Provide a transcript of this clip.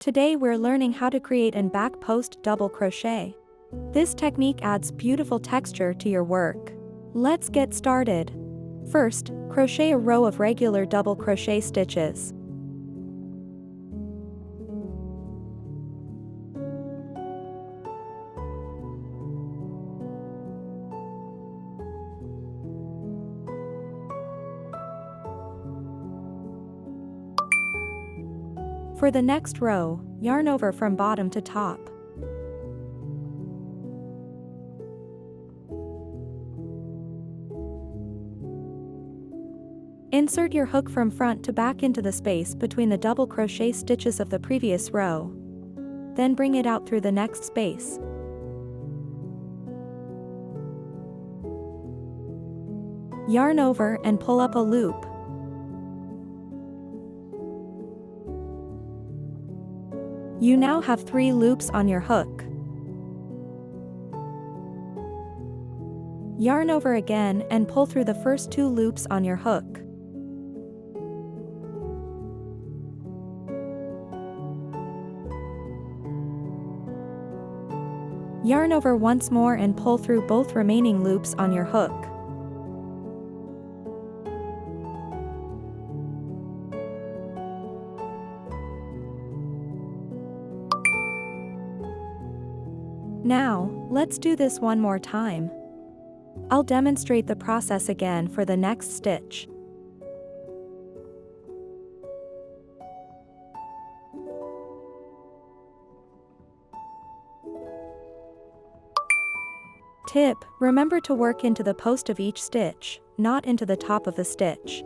Today we're learning how to create an back post double crochet. This technique adds beautiful texture to your work. Let's get started. First, crochet a row of regular double crochet stitches. For the next row, yarn over from bottom to top. Insert your hook from front to back into the space between the double crochet stitches of the previous row. Then bring it out through the next space. Yarn over and pull up a loop. You now have 3 loops on your hook. Yarn over again and pull through the first 2 loops on your hook. Yarn over once more and pull through both remaining loops on your hook. Now, let's do this one more time. I'll demonstrate the process again for the next stitch. Tip: remember to work into the post of each stitch, not into the top of the stitch.